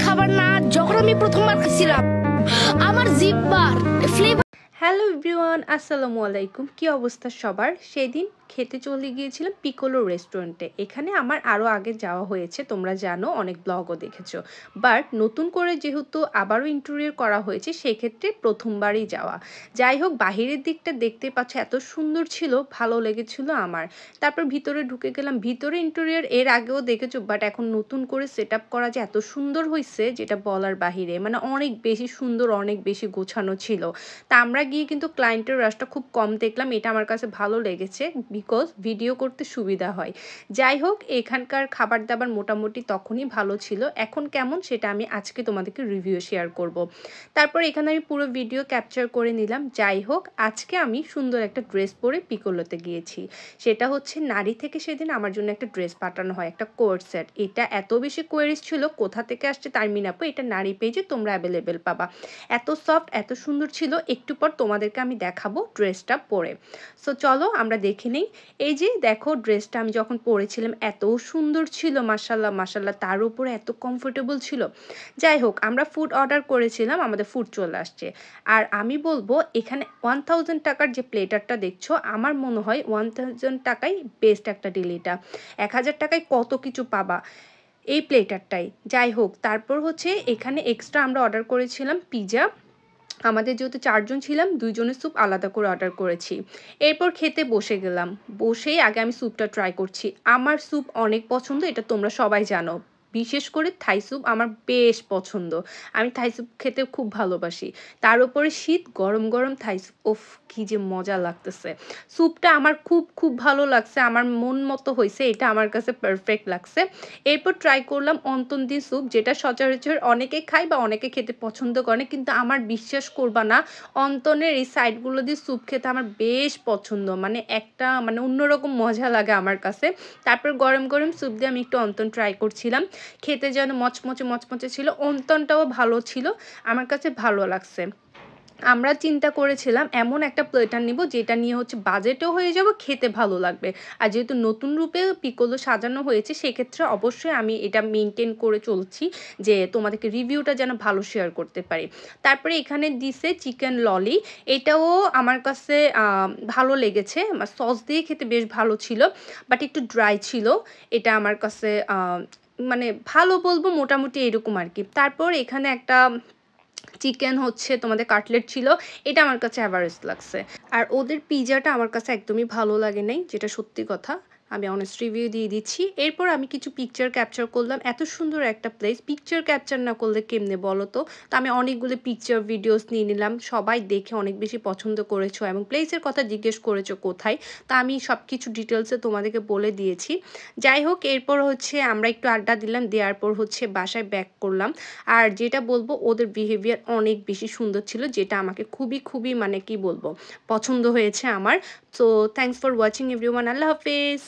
খাবার না যখন আমি প্রথমবার খেয়েছিলাম আমার জিহ্বার ফ্লেভার। হ্যালো এভরিওয়ান, আসসালামু আলাইকুম। কি অবস্থা সবার? সেদিন খেতে চলে গিয়েছিলাম পিকোলো রেস্টুরেন্টে। এখানে আমার আরও আগে যাওয়া হয়েছে, তোমরা জানো, অনেক ব্লগও দেখেছো। বাট নতুন করে যেহেতু আবারও ইন্টেরিয়র করা হয়েছে, সেক্ষেত্রে প্রথমবারই যাওয়া। যাই হোক, বাহিরের দিকটা দেখতে পাচ্ছ এত সুন্দর ছিল, ভালো লেগেছিল আমার। তারপর ভিতরে ঢুকে গেলাম। ভিতরে ইন্টেরিয়র এর আগেও দেখেছো, বাট এখন নতুন করে সেট আপ করা যে এত সুন্দর হয়েছে যেটা বলার বাহিরে, মানে অনেক বেশি সুন্দর, অনেক বেশি গোছানো ছিল। তা আমরা গিয়ে কিন্তু ক্লায়েন্টের রাশটা খুব কম দেখলাম, এটা আমার কাছে ভালো লেগেছে, বিকজ ভিডিও করতে সুবিধা হয়। যাই হোক, এখানকার খাবার দাবার মোটামুটি তখনই ভালো ছিল, এখন কেমন সেটা আমি আজকে তোমাদেরকে রিভিউ শেয়ার করব। তারপর এখানে আমি পুরো ভিডিও ক্যাপচার করে নিলাম। যাই হোক, আজকে আমি সুন্দর একটা ড্রেস পরে পিকোলোতে গিয়েছি। সেটা হচ্ছে নারী থেকে সেদিন আমার জন্য একটা ড্রেস পাঠানো হয়, একটা কোট সেট। এটা এত বেশি কোয়ারিজ ছিল, কোথা থেকে আসছে তারমিন আপু, এটা নারী পেজে তোমরা অ্যাভেলেবেল পাবা। এত সফট, এত সুন্দর ছিল। একটু পর তোমাদেরকে আমি দেখাবো ড্রেসটা পরে। সো চলো আমরা দেখে নিই। এই যে দেখো, ড্রেসটা আমি যখন পরেছিলাম এত সুন্দর ছিল, মাশাল্লাহ মাশাল্লাহ, তার উপরে এত কমফোর্টেবল ছিল। যাই হোক, আমরা ফুড অর্ডার করেছিলাম, আমাদের ফুড চলে আসছে। আর আমি বলবো এখানে 1000 টাকার যে প্লেটারটা দেখছো, আমার মনে হয় 1000 টাকাই বেস্ট একটা ডিল। এটা 1000 টাকায় কত কিছু পাবা এই প্লেটারটাই। যাই হোক, তারপর হচ্ছে এখানে এক্সট্রা আমরা অর্ডার করেছিলাম পিৎজা। আমাদের যেহেতু 4 জন ছিলাম, 2 জনের স্যুপ আলাদা করে অর্ডার করেছি। এরপর খেতে বসে গেলাম। বসেই আগে আমি স্যুপটা ট্রাই করছি। আমার স্যুপ অনেক পছন্দ, এটা তোমরা সবাই জানো। বিশেষ করে থাই স্যুপ আমার বেশ পছন্দ। আমি থাই স্যুপ খেতে খুব ভালোবাসি। তার উপরে শীত, গরম গরম থাই স্যুপ, ওফ কী যে মজা লাগতেছে। স্যুপটা আমার খুব খুব ভালো লাগছে, আমার মন মতো হয়েছে, এটা আমার কাছে পারফেক্ট লাগছে। এরপর ট্রাই করলাম অন্তন্দি স্যুপ, যেটা সচরাচর অনেকে খায় বা অনেকে খেতে পছন্দ করে, কিন্তু আমার বিশ্বাস করবা না, অন্তনের এই সাইডগুলো দিয়ে স্যুপ খেতে আমার বেশ পছন্দ, মানে একটা মানে অন্যরকম মজা লাগে আমার কাছে। তারপর গরম গরম স্যুপ দিয়ে আমি একটু অন্তন ট্রাই করছিলাম, খেতে যেন মচমচে মচমচে ছিল, অন্তনটাও ভালো ছিল, আমার কাছে ভালো লাগছে। আমরা চিন্তা করেছিলাম এমন একটা প্লেটার নিব যেটা নিয়ে হচ্ছে বাজেটও হয়ে যাবে, খেতে ভালো লাগবে। আর যেহেতু নতুন রূপে পিকোলো সাজানো হয়েছে, সেক্ষেত্রে অবশ্যই আমি এটা মেনটেন করে চলছি যে তোমাদেরকে রিভিউটা যেন ভালো শেয়ার করতে পারি। তারপরে এখানে দিছে চিকেন ললি, এটাও আমার কাছে ভালো লেগেছে, সস দিয়ে খেতে বেশ ভালো ছিল, বাট একটু ড্রাই ছিল। এটা আমার কাছে মানে ভালো বলবো, মোটামুটি এরকম আর কি। তারপর এখানে একটা চিকেন হচ্ছে তোমাদের কাটলেট ছিল, এটা আমার কাছে অ্যাভারেজ লাগছে। আর ওদের পিজাটা আমার কাছে একদমই ভালো লাগে নাই, যেটা সত্যি কথা, আমি অনেস্ট রিভিউ দিয়ে দিচ্ছি। এরপর আমি কিছু পিকচার ক্যাপচার করলাম। এত সুন্দর একটা প্লেস, পিকচার ক্যাপচার না করলে কেমনে বলো তো? তো আমি অনেকগুলো পিকচার ভিডিওস নিয়ে নিলাম, সবাই দেখে অনেক বেশি পছন্দ করেছো এবং প্লেসের কথা জিজ্ঞেস করেছো কোথায়, তা আমি সব কিছু ডিটেলসে তোমাদেরকে বলে দিয়েছি। যাই হোক, এরপর হচ্ছে আমরা একটু আড্ডা দিলাম, দেওয়ার পর হচ্ছে বাসায় ব্যাক করলাম। আর যেটা বলবো, ওদের বিহেভিয়ার অনেক বেশি সুন্দর ছিল, যেটা আমাকে খুবই খুবই মানে কি বলবো, পছন্দ হয়েছে আমার। So thanks for watching everyone, আল্লাহ হাফেজ।